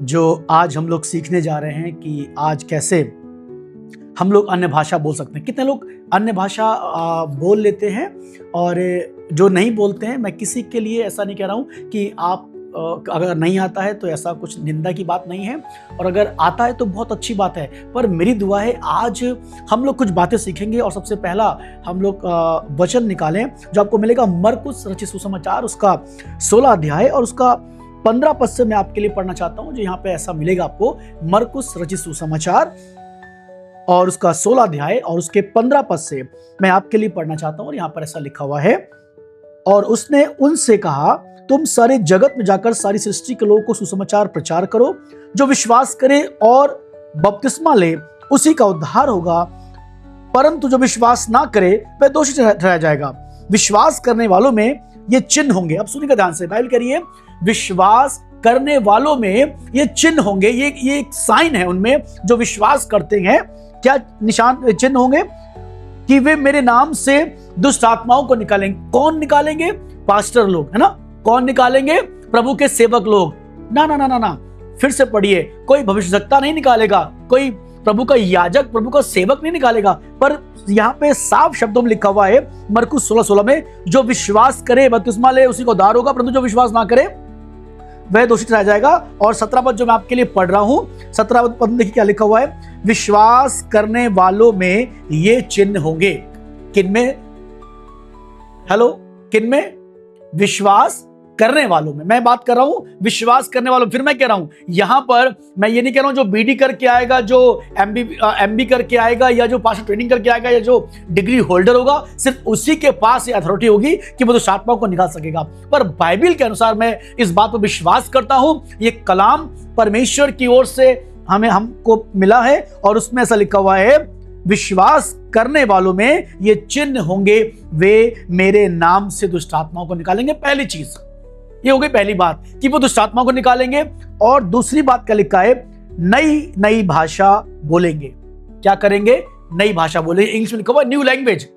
जो आज हम लोग सीखने जा रहे हैं कि आज कैसे हम लोग अन्य भाषा बोल सकते हैं। कितने लोग अन्य भाषा बोल लेते हैं और जो नहीं बोलते हैं। मैं किसी के लिए ऐसा नहीं कह रहा हूँ कि आप अगर नहीं आता है तो ऐसा कुछ निंदा की बात नहीं है, और अगर आता है तो बहुत अच्छी बात है। पर मेरी दुआ है आज हम लोग कुछ बातें सीखेंगे और सबसे पहला हम लोग वचन निकालें जो आपको मिलेगा मरकुस रचित सुसमाचार उसका 16 अध्याय और उसका 15 पद से मैं आपके लिए पढ़ना चाहता हूं। जो यहाँ पे ऐसा मिलेगा आपको मरकुस रचित सुसमाचार और उसका 16 अध्याय और उसके 15 पद से मैं आपके लिए पढ़ना चाहता हूं। और यहाँ पर ऐसा लिखा हुआ है, और उसने उनसे कहा, तुम सारे जगत में जाकर सारी सृष्टि के लोगों को सुसमाचार प्रचार करो। जो विश्वास करे और बपतिस्मा ले उसी का उद्धार होगा, परंतु जो विश्वास ना करे वह दोषी ठहराया जाएगा। विश्वास करने वालों में ये चिन्ह होंगे। अब सुनिएगा ध्यान से, बाइबल कह रही है विश्वास करने वालों में ये चिन्ह होंगे। ये एक साइन है उनमें जो विश्वास करते हैं। क्या निशान चिन्ह होंगे? कि वे मेरे नाम से दुष्ट आत्माओं को निकालेंगे। कौन निकालेंगे? पास्टर लोग, है ना। कौन निकालेंगे? प्रभु के सेवक लोग। ना ना ना ना ना, फिर से पढ़िए। कोई भविष्यवक्ता नहीं निकालेगा, कोई प्रभु का याजक, प्रभु का सेवक नहीं निकालेगा। पर यहाँ पे साफ शब्दों में लिखा हुआ है मरकुस 16:16 में, जो विश्वास करे बपतिस्मा ले उसी को उद्धार होगा, परंतु जो विश्वास ना करे वह दोषी ठहराया जाएगा। और 17 पद जो मैं आपके लिए पढ़ रहा हूं, 17 पद देखिए क्या लिखा हुआ है। विश्वास करने वालों में ये चिन्ह होंगे। किनमें? हेलो, किनमें? विश्वास करने वालों में। मैं बात कर रहा हूं विश्वास करने वालों में। फिर मैं कह रहा हूं यहां पर मैं ये नहीं कह रहा हूं जो बीडी करके आएगा, जो एमबी करके आएगा, या जो पास्टर ट्रेनिंग करके आएगा, या जो डिग्री होल्डर होगा, सिर्फ उसी के पास ये अथॉरिटी होगी कि वो दुष्ट आत्माओं को निकाल सकेगा। पर बाइबल के अनुसार मैं इस बात पर विश्वास करता हूं, ये कलाम परमेश्वर की ओर से हमको मिला है और उसमें ऐसा लिखा हुआ है, विश्वास करने वालों में ये चिन्ह होंगे, वे मेरे नाम से दुष्ट आत्माओं को निकालेंगे। पहली चीज ये हो गई, पहली बात कि वो दुष्ट आत्माओं को निकालेंगे। और दूसरी बात क्या लिखा है? नई नई भाषा बोलेंगे। क्या करेंगे? नई भाषा बोलेंगे। इंग्लिश में लिखा हुआ न्यू लैंग्वेज।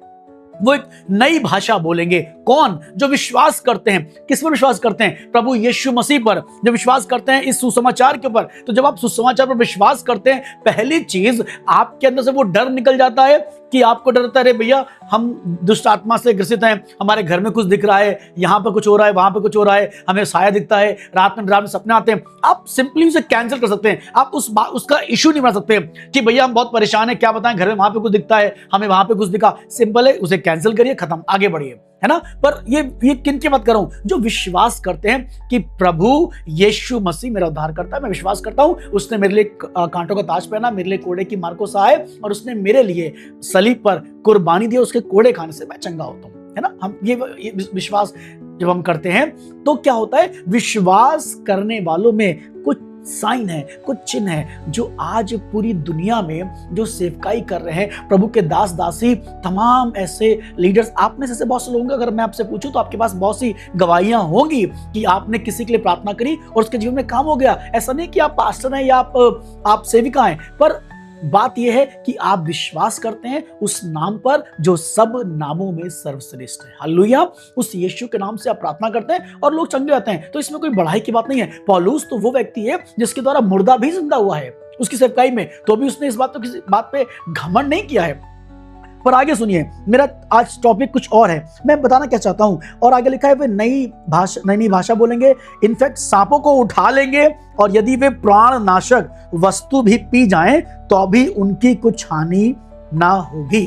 वो एक नई भाषा बोलेंगे। कौन? जो विश्वास करते हैं। किस पर विश्वास करते हैं? प्रभु यीशु मसीह पर। जो विश्वास करते हैं इस सुसमाचार के ऊपर। तो जब आप सुसमाचार पर विश्वास करते हैं, पहली चीज आपके अंदर से वो डर निकल जाता है कि आपको डर होता है, अरे भैया हम दुष्ट आत्मा से ग्रसित हैं, हमारे घर में कुछ दिख रहा है, यहाँ पर कुछ हो रहा है, वहां पर कुछ हो रहा है, हमें साया दिखता है, रात में सपने आते हैं। आप सिंपली उसे कैंसिल कर सकते हैं। आप उसका इशू नहीं बना सकते कि भैया हम बहुत परेशान है, क्या बताएं, घर में वहां पे कुछ दिखता है, हमें वहां पे कुछ दिखा। सिंपल है, उसे कैंसिल करिए, खत्म, आगे बढ़िए, है ना। पर ये किन की बात कर रहा हूं? जो विश्वास करते हैं कि प्रभु यीशु मसीह मेरा उद्धार करता है। मैं विश्वास करता हूं उसने मेरे लिए कांटों का ताज पहना, मेरे लिए कोड़े की मार को सहाय, और उसने मेरे लिए सलीब पर कुर्बानी दी, उसके कोड़े खाने से मैं चंगा होता हूं, है ना। हम ये विश्वास जब हम करते हैं तो क्या होता है? विश्वास करने वालों में कुछ साइन है, कुछ चिन्ह है, जो आज पूरी दुनिया में जो सेवकाई कर रहे हैं, प्रभु के दास दासी, तमाम ऐसे लीडर्स। आप में से बहुत से लोग, अगर मैं आपसे पूछूं तो आपके पास बहुत सी गवाहियां होंगी कि आपने किसी के लिए प्रार्थना करी और उसके जीवन में काम हो गया। ऐसा नहीं कि आप पास्टर हैं या आप सेविका हैं, पर बात यह है कि आप विश्वास करते हैं उस नाम पर जो सब नामों में सर्वश्रेष्ठ है। हालेलुया। उस यीशु के नाम से आप प्रार्थना करते हैं और लोग चंगे होते हैं। तो इसमें कोई बढ़ाई की बात नहीं है। पौलुस तो वो व्यक्ति है जिसके द्वारा मुर्दा भी जिंदा हुआ है उसकी सेवकाई में, तो भी उसने इस बात तो किसी बात पे घमंड नहीं किया है। पर आगे सुनिए, मेरा आज टॉपिक कुछ और है, मैं बताना क्या चाहता हूं। और आगे लिखा है वे नई भाषा बोलेंगे, इनफैक्ट सांपों को उठा लेंगे, और यदि वे प्राण नाशक वस्तु भी पी जाएं तो भी उनकी कुछ हानि ना होगी।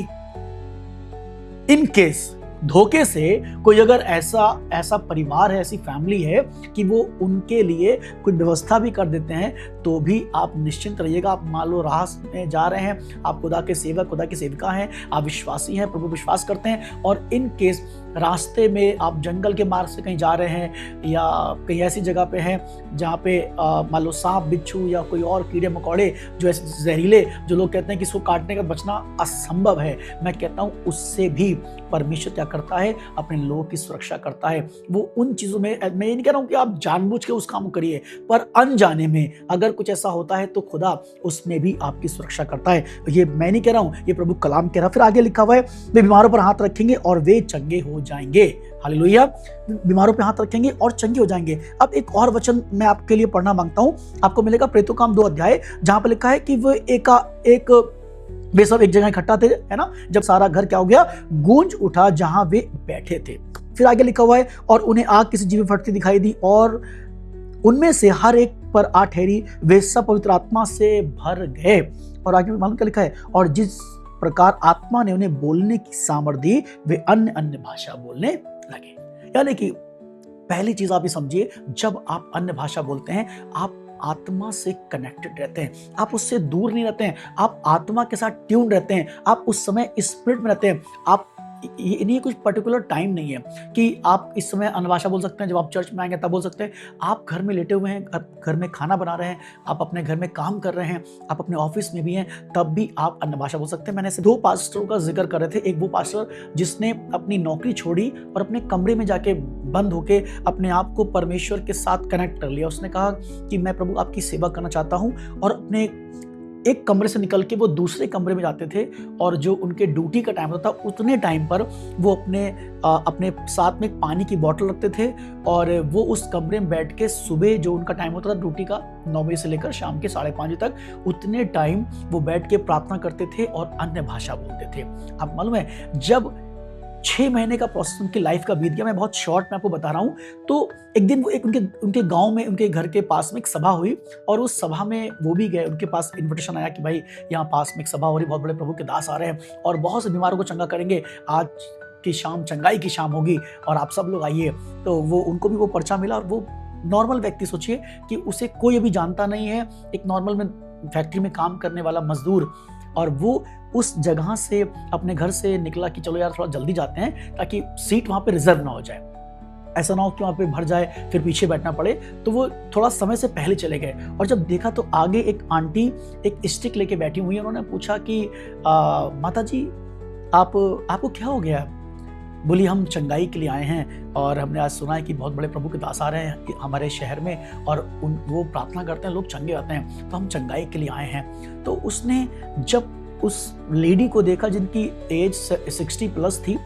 इन केस धोखे से कोई अगर ऐसा परिवार है, ऐसी फैमिली है कि वो उनके लिए कुछ व्यवस्था भी कर देते हैं, तो भी आप निश्चिंत रहिएगा। आप मान लो राह में जा रहे हैं, आप खुदा के सेवक, खुदा की सेविका हैं, आप विश्वासी हैं, प्रभु विश्वास करते हैं, और इन केस रास्ते में आप जंगल के मार्ग से कहीं जा रहे हैं या कहीं ऐसी जगह पे हैं जहाँ पे मान लो सांप, बिच्छू या कोई और कीड़े मकोड़े जो ऐसे जहरीले, जो लोग कहते हैं कि इसको काटने का बचना असंभव है, मैं कहता हूँ उससे भी परमेश्वर क्या करता है? अपने लोगों की सुरक्षा करता है। वो उन चीजों में, मैं ये नहीं कह रहा हूँ कि आप जानबूझ के उस काम को करिए, पर अनजाने में अगर कुछ ऐसा होता है तो खुदा उसमें भी आपकी सुरक्षा करता है। ये मैं नहीं कह रहा हूँ, ये प्रभु कलाम कह रहा है। फिर आगे लिखा हुआ है, वे बीमारों पर हाथ रखेंगे और वे चंगे हो जाएंगे। हालेलुया। बीमारों पे हाथ रखेंगे और चंगे हो जाएंगे। अब एक और वचन मैं आपके लिए पढ़ना मांगता हूं, आपको मिलेगा प्रेरितों का काम 2 अध्याय, जहां पर लिखा है कि वो एक वे सब एक जगह इकट्ठा थे, है ना, जब सारा घर क्या हो गया, गूंज उठा जहां वे बैठे थे। फिर आगे लिखा हुआ है, और उन्हें आग किसी जीव में फटती दिखाई दी और उनमें से हर एक पर आ ठहरी, वे सब पवित्र आत्मा से भर गए। और आगे मालूम क्या लिखा है, और जिस प्रकार आत्मा ने उन्हें बोलने की सामर्थ दी, वे अन्य अन्य भाषा बोलने लगे। यानी कि पहली चीज आप ये समझिए, जब आप अन्य भाषा बोलते हैं, आप आत्मा से कनेक्टेड रहते हैं, आप उससे दूर नहीं रहते हैं, आप आत्मा के साथ ट्यून रहते हैं, आप उस समय स्पिरिट में रहते हैं। आप ये नहीं, कुछ पर्टिकुलर टाइम नहीं है कि आप इस समय अन्य भाषा बोल सकते हैं, जब आप चर्च में आएंगे तब बोल सकते हैं। आप घर में लेटे हुए हैं, घर में खाना बना रहे हैं, आप अपने घर में काम कर रहे हैं, आप अपने ऑफिस में भी हैं, तब भी आप अन्य भाषा बोल सकते हैं। मैंने ऐसे 2 पास्टरों का जिक्र कर रहे थे। एक वो पास्टर जिसने अपनी नौकरी छोड़ी और अपने कमरे में जाके बंद होके अपने आप को परमेश्वर के साथ कनेक्ट कर लिया। उसने कहा कि मैं प्रभु आपकी सेवा करना चाहता हूँ, और अपने एक कमरे से निकल के वो दूसरे कमरे में जाते थे, और जो उनके ड्यूटी का टाइम होता था उतने टाइम पर वो अपने साथ में एक पानी की बोतल रखते थे, और वो उस कमरे में बैठ के सुबह जो उनका टाइम होता था ड्यूटी का 9 बजे से लेकर शाम के 5:30 बजे तक, उतने टाइम वो बैठ के प्रार्थना करते थे और अन्य भाषा बोलते थे। आप मालूम है, जब 6 महीने का प्रोसेस उनकी लाइफ का बीत गया, मैं बहुत शॉर्ट में आपको बता रहा हूँ, तो एक दिन वो एक उनके गांव में, उनके घर के पास में एक सभा हुई, और उस सभा में वो भी गए। उनके पास इन्विटेशन आया कि भाई यहाँ पास में एक सभा हो रही, बहुत बड़े प्रभु के दास आ रहे हैं और बहुत से बीमारों को चंगा करेंगे, आज की शाम चंगाई की शाम होगी और आप सब लोग आइए। तो वो उनको भी वो पर्चा मिला, और वो नॉर्मल व्यक्ति, सोचिए कि उसे कोई अभी जानता नहीं है, एक नॉर्मल में फैक्ट्री में काम करने वाला मजदूर, और वो उस जगह से अपने घर से निकला कि चलो यार थोड़ा जल्दी जाते हैं ताकि सीट वहां पे रिजर्व ना हो जाए, ऐसा ना हो कि वहां पे भर जाए फिर पीछे बैठना पड़े। तो वो थोड़ा समय से पहले चले गए, और जब देखा तो आगे एक आंटी एक स्टिक लेके बैठी हुई है। उन्होंने पूछा कि माता जी आपको क्या हो गया? बोली हम चंगाई के लिए आए हैं, और हमने आज सुना है कि बहुत बड़े प्रभु के दास आ रहे हैं हमारे शहर में, और वो प्रार्थना करते हैं, लोग चंगे होते हैं, तो हम चंगाई के लिए आए हैं। तो उसने जब उस लेडी को देखा जिनकी एज 60+ थी,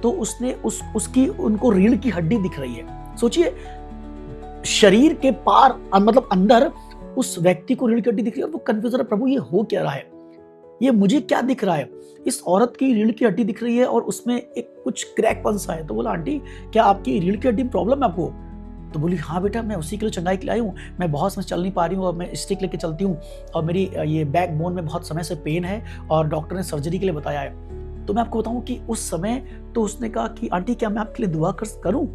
तो उसने उसकी उनको रीढ़ की हड्डी दिख रही है। सोचिए, शरीर के पार मतलब अंदर उस व्यक्ति को रीढ़ की हड्डी दिख रही है, और वो कंफ्यूज है, प्रभु ये हो क्या रहा है, ये मुझे क्या दिख रहा है? इस औरत की रीढ़ की हड्डी दिख रही है और उसमें एक कुछ क्रैकपन सा है। तो बोला आंटी क्या आपकी रीढ़ की हड्डी में प्रॉब्लम है आपको? तो बोली हाँ बेटा, मैं उसी के लिए चंगाई के लिए आई हूँ, मैं बहुत समय चल नहीं पा रही हूँ और मैं स्टिक लेके चलती हूँ, और मेरी ये बैक बोन में बहुत समय से पेन है और डॉक्टर ने सर्जरी के लिए बताया है। तो मैं आपको बताऊँ कि उस समय तो उसने कहा कि आंटी क्या मैं आपके लिए दुआ करूँ?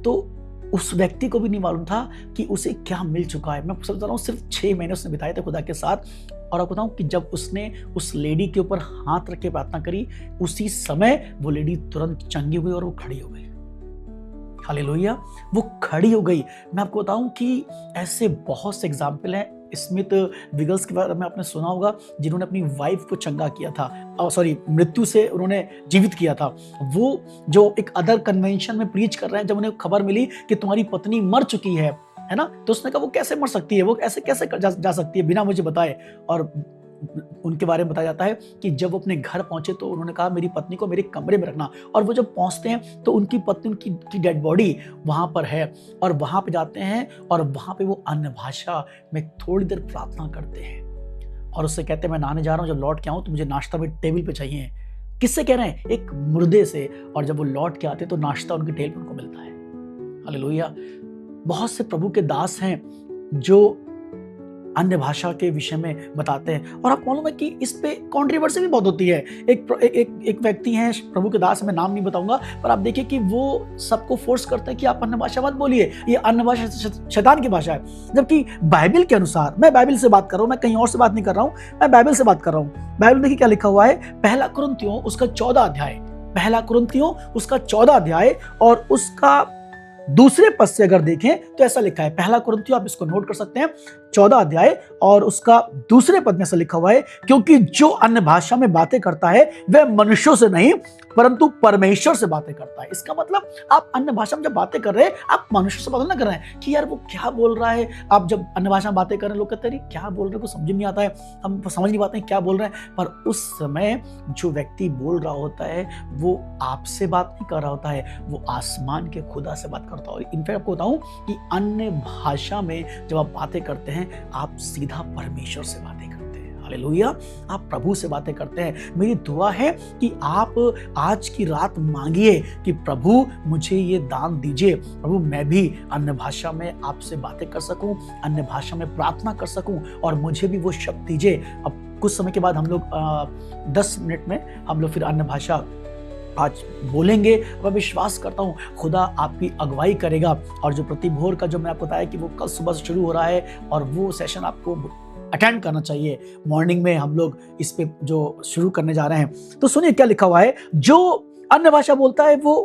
तो उस व्यक्ति को भी नहीं मालूम था कि उसे क्या मिल चुका है। मैं समझ रहा हूँ सिर्फ 6 महीने उसने बिताए थे खुदा के साथ, और आपको बताऊं कि जब उसने उस लेडी के ऊपर हाथ रख के प्रार्थना करी, उसी समय वो लेडी तुरंत चंगी हुई और वो खड़ी हो गई। हालेलुया, वो खड़ी हो गई। मैं आपको बताऊं कि ऐसे बहुत से एग्जाम्पल हैं। स्मिथ विगल्स के बारे में आपने सुना होगा, जिन्होंने अपनी वाइफ को चंगा किया था, मृत्यु से उन्होंने जीवित किया था। वो जो एक अदर कन्वेंशन में प्रीच कर रहे हैं, जब उन्हें खबर मिली कि तुम्हारी पत्नी मर चुकी है ना, तो उसने कहा वो कैसे मर सकती है, वो ऐसे कैसे जा सकती है बिना मुझे बताए। और उनके बारे में बताया जाता है कि जब वो अपने घर पहुंचे तो उन्होंने कहा मेरी पत्नी को मेरे कमरे में रखना, और वो जब पहुंचते हैं तो उनकी पत्नी, उनकी डेड बॉडी वहां पर है, और वहां पे जाते हैं और वहां पे वो अन्य भाषा में थोड़ी देर प्रार्थना करते हैं, और उससे कहते हैं मैं नहाने जा रहा हूं, जब लौट के आऊं तो मुझे नाश्ता भी टेबल पे चाहिए। किससे कह रहे हैं? एक मुर्दे से। और जब वो लौट के आते तो नाश्ता उनकी टेबल पर उनको मिलता है। हालेलुया। बहुत से प्रभु के दास हैं जो अन्य भाषा के विषय में बताते हैं, और आपको मालूम है कि इस पे कंट्रोवर्सी भी बहुत होती है। एक व्यक्ति हैं प्रभु के दास, मैं नाम नहीं बताऊंगा, पर आप देखिए कि वो सबको फोर्स करते हैं कि आप अन्य भाषा मत बोलिए, ये अन्य भाषा शैतान की भाषा है। जबकि बाइबल के अनुसार, मैं बाइबल से बात कर रहा हूं, मैं कहीं और से बात नहीं कर रहा हूं, मैं बाइबल से बात कर रहा हूं। बाइबल देखिए क्या लिखा हुआ है, 1 कुरिन्थियों उसका 14 अध्याय, 1 कुरिन्थियों उसका 14 अध्याय और उसका दूसरे पद से अगर देखें तो ऐसा लिखा है, पहला कुरिन्थियों, आप इसको नोट कर सकते हैं, 14 अध्याय और उसका दूसरे पद में ऐसा लिखा हुआ है, क्योंकि जो अन्य भाषा में बातें करता है वह मनुष्यों से नहीं परंतु परमेश्वर से बातें करता है। इसका मतलब आप अन्य भाषा में जब बातें कर रहे हैं, आप मनुष्य से बातें ना कर रहे हैं कि यार वो क्या बोल रहा है। आप जब अन्य भाषा में बातें कर रहे हैं, लोग कहते हैं क्या बोल रहे हैं, कुछ समझ नहीं आता है, हम समझ नहीं पाते हैं क्या बोल रहे हैं। पर उस समय जो व्यक्ति बोल रहा होता है वो आपसे बात नहीं कर रहा होता है, वो आसमान के खुदा से बात करता है। इनफैक्ट आपको बताऊं कि अन्य भाषा में जब आप बातें करते हैं, आप सीधा परमेश्वर से बातें करते हैं। हालेलुया, आप प्रभु से बातें करते हैं। मेरी दुआ है कि आप आज की रात मांगिए कि प्रभु मुझे ये दान दीजिए, प्रभु मैं भी अन्य भाषा में आपसे बातें कर सकूं, अन्य भाषा में प्रार्थना कर सकूं और मुझे भी वो शक्ति दीजिए। अब कुछ समय के बाद हम लोग 10 मिनट में हम लोग फिर अन्य भाषा आज बोलेंगे। मैं विश्वास करता हूँ खुदा आपकी अगुवाई करेगा। और जो प्रतिभोर का जो मैं आपको बताया कि वो कल सुबह से शुरू हो रहा है और वो सेशन आपको अटेंड करना चाहिए। मॉर्निंग में हम लोग इस पे जो शुरू करने जा रहे हैं। तो सुनिए क्या लिखा हुआ है, जो अन्य भाषा बोलता है वो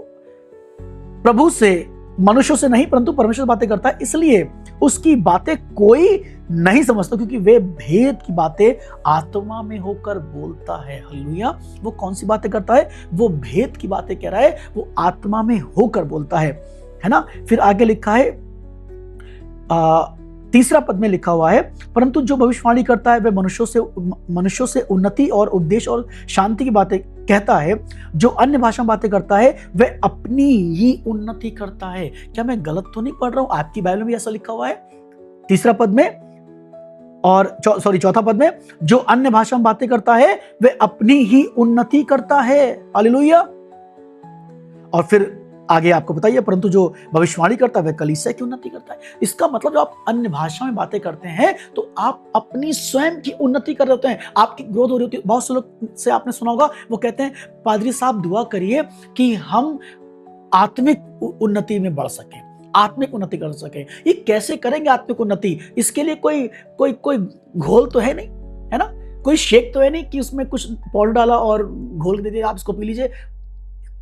प्रभु से, मनुष्यों से नहीं परंतु परमेश्वर से बातें करता है, इसलिए उसकी बातें कोई नहीं समझता, क्योंकि वे भेद की बातें आत्मा में होकर बोलता है। हालेलुया, वो कौन सी बातें करता है, वो भेद की बातें कह रहा है, वो आत्मा में होकर बोलता है ना। फिर आगे लिखा है तीसरा पद में लिखा हुआ है, परंतु जो भविष्यवाणी करता है वह मनुष्यों से उन्नति और उपदेश और शांति की बातें कहता है। जो अन्य भाषा में बातें करता है वह अपनी ही उन्नति करता है। क्या मैं गलत तो नहीं पढ़ रहा हूं? आपकी बाइबल में भी ऐसा लिखा हुआ है तीसरा पद में और चौथा पद में, जो अन्य भाषा में बातें करता है वह अपनी ही उन्नति करता है। हालेलुया। और फिर आगे आपको बताइए, परंतु जो भविष्यवाणी करता है वह कलीसिया की उन्नति करता है। इसका मतलब जब आप अन्य भाषा में बातें करते हैं तो आप अपनी स्वयं की उन्नति कर रहे होते हैं, आपकी ग्रोथ हो रही होती है। बहुत से लोग से आपने सुना होगा, वो कहते हैं पादरी साहब दुआ करिए कि हम आत्मिक उन्नति में बढ़ सकें, आत्मिक उन्नति कर सकें। ये कैसे करेंगे आत्मिक उन्नति? इसके लिए कोई घोल तो है नहीं, है ना, कोई शेक तो है नहीं कि उसमें कुछ पाउडर डाला और घोल दे दिया आप इसको पी लीजिए।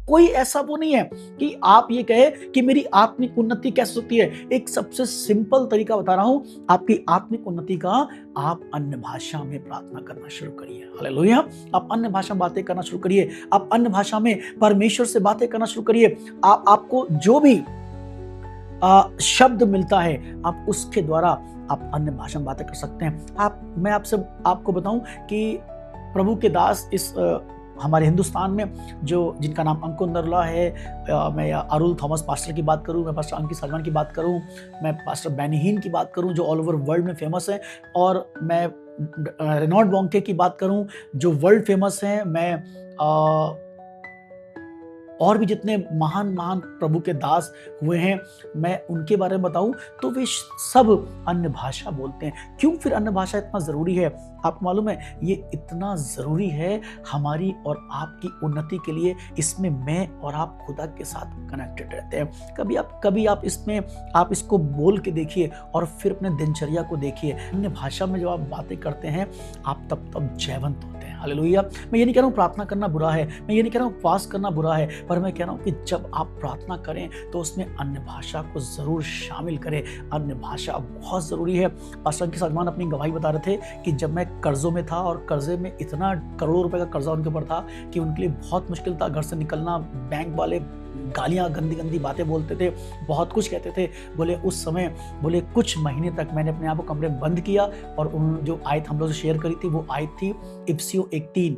कोई ऐसा वो नहीं है कि आप ये कहे कि मेरी आत्मिक उन्नति कैसे होती है। एक सबसे सिंपल तरीका बता रहा हूं आपकी आत्मिक उन्नति का। आप अन्य भाषा में प्रार्थना करना शुरू करिए। हालेलुया, आप अन्य भाषा में बातें करना शुरू करिए, आप अन्य भाषा में परमेश्वर से बातें करना शुरू करिए। आपको जो भी शब्द मिलता है आप उसके द्वारा आप अन्य भाषा में बातें कर सकते हैं। मैं आपको बताऊं कि प्रभु के दास इस हमारे हिंदुस्तान में जो जिनका नाम अंकुर नरला है, मैं अरुल थॉमस पास्टर की बात करूं, मैं पास्टर अंकित सलमान की बात करूं, मैं पास्टर बेनीहीन की बात करूं जो ऑल ओवर वर्ल्ड में फेमस है, और मैं रेनॉल्ड बॉन्के की बात करूं जो वर्ल्ड फेमस है, मैं और भी जितने महान महान प्रभु के दास हुए हैं मैं उनके बारे में बताऊं तो वे सब अन्य भाषा बोलते हैं। क्यों फिर अन्य भाषा इतना ज़रूरी है? आपको मालूम है ये इतना ज़रूरी है हमारी और आपकी उन्नति के लिए। इसमें मैं और आप खुदा के साथ कनेक्टेड रहते हैं। कभी आप इसमें आप इसको बोल के देखिए और फिर अपने दिनचर्या को देखिए। अन्य भाषा में जब आप बातें करते हैं आप तब जयवंत होते हैं। हालेलुया। मैं ये नहीं कह रहा हूँ प्रार्थना करना बुरा है, मैं ये नहीं कह रहा हूँ उपवास करना बुरा है, पर मैं कह रहा हूँ कि जब आप प्रार्थना करें तो उसमें अन्य भाषा को ज़रूर शामिल करें। अन्य भाषा बहुत ज़रूरी है। पास्टर अंकित सलमान अपनी गवाही बता रहे थे कि जब मैं कर्जों में था और कर्जे में इतना करोड़ों रुपए का कर्जा उनके ऊपर था कि उनके लिए बहुत मुश्किल था घर से निकलना। बैंक वाले गालियाँ गंदी गंदी बातें बोलते थे, बहुत कुछ कहते थे। बोले उस समय कुछ महीने तक मैंने अपने आप को कमरे में बंद किया और उन जो आयत हम लोग से शेयर करी थी वो आयत थी इफिसियों 1:3।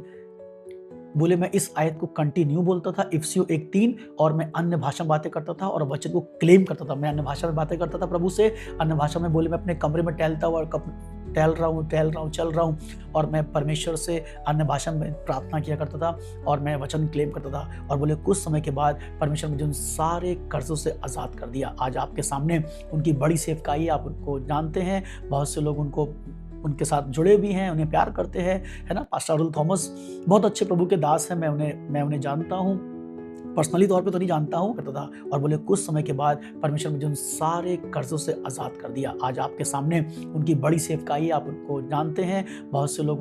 बोले मैं इस आयत को कंटिन्यू बोलता था, इफिसियों 1:3, और मैं अन्य भाषा में बातें करता था और वचन को क्लेम करता था। मैं अन्य भाषा में बातें करता था प्रभु से, अन्य भाषा में बोले मैं अपने कमरे में टहलता हुआ टहल रहा हूँ चल रहा हूँ और मैं परमेश्वर से अन्य भाषा में प्रार्थना किया करता था और मैं वचन क्लेम करता था। और बोले कुछ समय के बाद परमेश्वर मुझे उन सारे कर्जों से आज़ाद कर दिया। आज आपके सामने उनकी बड़ी सेवकाई, आप उनको जानते हैं, बहुत से लोग उनके साथ जुड़े भी हैं, उन्हें प्यार करते हैं, है ना। पास्टर अरुल थॉमस बहुत अच्छे प्रभु के दास हैं, मैं उन्हें जानता हूँ, पर्सनली तौर पे तो नहीं जानता हूँ करता था। और बोले कुछ समय के बाद परमेश्वर मुझे उन सारे कर्जों से आज़ाद कर दिया। आज आपके सामने उनकी बड़ी सेवकाई, आप उनको जानते हैं, बहुत से लोग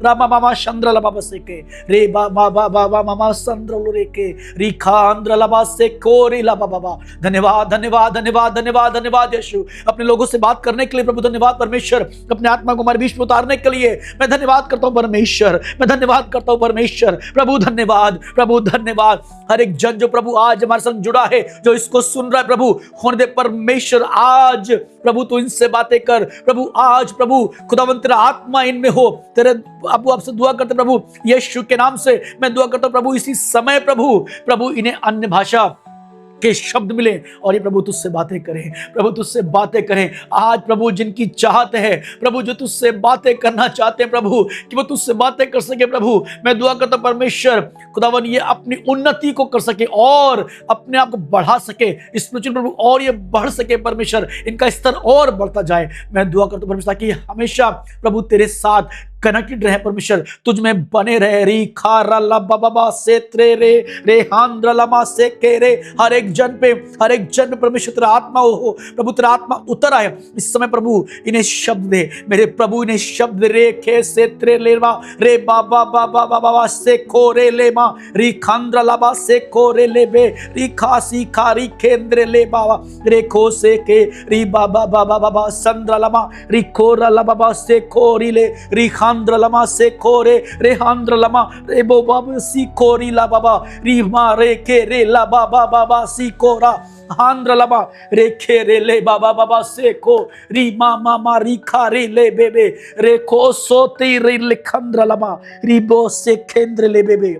रामा मामा चंद्र लबा से के रे बाबा बाबा मामा चंद्र रे के रिखा आंध्र लबा से कोरी लबा बाबा। धन्यवाद धन्यवाद धन्यवाद धन्यवाद धन्यवाद यीशु, अपने लोगों से बात करने के लिए प्रभु धन्यवाद परमेश्वर, अपने आत्मा को हमारे बीच में उतारने के लिए मैं धन्यवाद करता हूं परमेश्वर, मैं धन्यवाद करता हूं परमेश्वर। प्रभु धन्यवाद, प्रभु धन्यवाद। हर एक जन जो प्रभु आज हमारे संग जुड़ा है, जो इसको सुन रहा है प्रभु, होने दे परमेश्वर। आज प्रभु तू इनसे बातें कर प्रभु, आज प्रभु खुदावंत तेरा आत्मा इनमें हो। तेरे अबू आपसे दुआ करते प्रभु यीशु के नाम से मैं दुआ करता हूं प्रभु, इसी समय प्रभु इन्हें अन्य भाषा के शब्द मिले और ये प्रभु तुझसे बातें करें, प्रभु तुझसे बातें करें। आज प्रभु जिनकी चाहत है प्रभु, जो तुझसे बातें करना चाहते हैं प्रभु, कि वो तुझसे बातें कर सके प्रभु, मैं दुआ करता हूं परमेश्वर खुदावन ये अपनी उन्नति को कर सके और अपने आप को बढ़ा सके स्पिरिचुअल प्रभु, और ये बढ़ सके परमेश्वर, इनका स्तर और बढ़ता जाए। मैं दुआ करता हूं परमेश्वर ताकि हमेशा प्रभु तेरे साथ कनेक्टेड रहे परमेश्वर, तुझ में बने रहे। री खा रा बाबा से त्रे रे रे हांद्र लमा से के रे। हर एक जन पे परमेश्वर तेरा आत्मा हो प्रभु, तेरा आत्मा उतर आए इस समय प्रभु। इन्हें शब्द दे मेरे प्रभु, इन्हें शब्द रे खे से त्रे ले रे बाबा बाबा बाबा से खो रे ले मा री खांद्र लबा से खो रे ले बे री खासी खारी केंद्र ले बाबा रे खो से के री बाबा बाबा बाबा संद्र लमा री खोरा लबा से खोरी ले री आंध्र लमा से खोरे रे आंध्र लमा रे बो बाबा सी खोरी ला बाबा री मा रे के रे ला बाबा बाबा सी कोरा आंध्र लमा रे खे रे ले बाबा बाबा से को री मा मा मा री खा रे ले बेबे रे को सोती रे लिखंद्र लमा री बो से केंद्र ले बेबे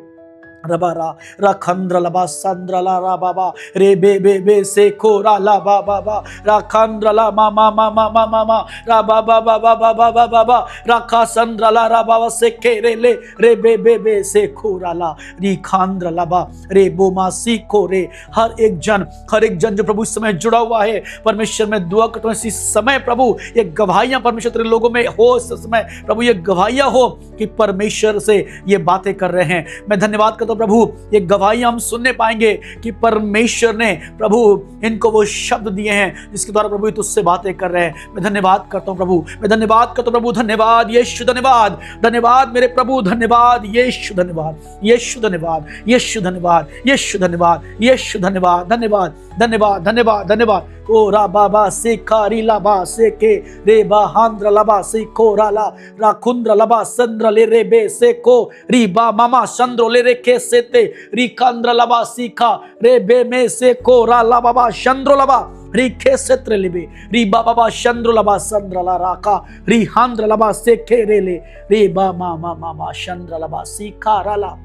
रबारा रखंद्र लबा संद्र ला रा बाबा रे बे बे बे से खोरा ला बाबा बा रखंद्र ला मा मा मा मा मा मा मा रा बाबा बाबा बाबा बाबा बा रखा संद्र ला रा बाबा से के रे बे बे बे से खोरा ला री खांद्र लबा रे बो मा सी को रे। हर एक जन जो प्रभु इस समय जुड़ा हुआ है परमेश्वर, मैं दुआ करता हूं इसी समय प्रभु ये गवाहियां परमेश्वर तेरे लोगों में हो इस समय प्रभु, ये गवाहियां हो कि परमेश्वर से ये बातें कर रहे हैं। मैं धन्यवाद करता हूं प्रभु, ये गवाहियां हम सुनने पाएंगे कि परमेश्वर ने प्रभु इनको वो शब्द दिए हैं जिसके द्वारा प्रभु तुझसे बातें कर रहे हैं। मैं धन्यवाद करता हूं प्रभु, मैं धन्यवाद करता हूं प्रभु। धन्यवाद यीशु, धन्यवाद धन्यवाद मेरे प्रभु, धन्यवाद यीशु, धन्यवाद यीशु, धन्यवाद यीशु, धन्यवाद यीशु, धन्यवाद यीशु, धन्यवाद धन्यवाद धन्यवाद धन्यवाद धन्यवाद। ओ रा बाबा से खारी लाबा से के रे बा हांद्र लबा से को राला रा खुंद्र लबा संद्र ले रे बे से को री बा मामा चंद्र ले रे के से ते री कांद्र लबा सीखा रे बे में से को रा ला बाबा चंद्र लबा री खे सेत्र लिबे री बा बाबा चंद्र लबा संद्र ला राका री हांद्र लबा से के रे ले रे बा मामा मामा चंद्र लबा सीखा राला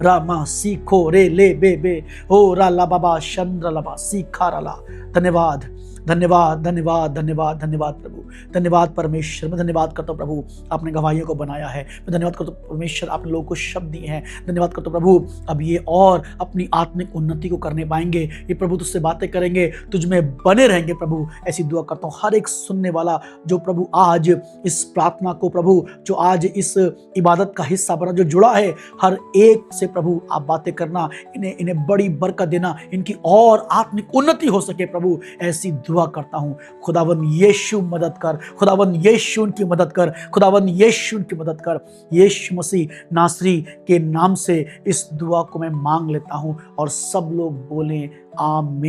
रामा सीखो रे ले बे बे ओ राला बाबा चंद्र लबा सीखा राला। धन्यवाद धन्यवाद धन्यवाद धन्यवाद धन्यवाद प्रभु, धन्यवाद परमेश्वर। मैं धन्यवाद करता हूँ प्रभु आपने गवाहियों को बनाया है। मैं धन्यवाद करता हूँ परमेश्वर आपने लोगों को शब्द दिए हैं। धन्यवाद करता हूँ प्रभु अब ये और अपनी आत्मिक उन्नति को करने पाएंगे, ये प्रभु तुझसे बातें करेंगे, तुझ में बने रहेंगे प्रभु। ऐसी दुआ करता हूँ हर एक सुनने वाला जो प्रभु आज इस प्रार्थना को प्रभु जो आज इस इबादत का हिस्सा बना, जो जुड़ा है, हर एक से प्रभु आप बातें करना, इन्हें बड़ी बरकत देना, इनकी और आत्मिक उन्नति हो सके प्रभु। ऐसी दुआ करता हूं। खुदावन यीशु मदद कर, खुदावन यीशु उनकी मदद कर, खुदावन यीशु उनकी मदद कर। यीशु मसीह नासरी के नाम से इस दुआ को मैं मांग लेता हूं और सब लोग बोलें आमीन।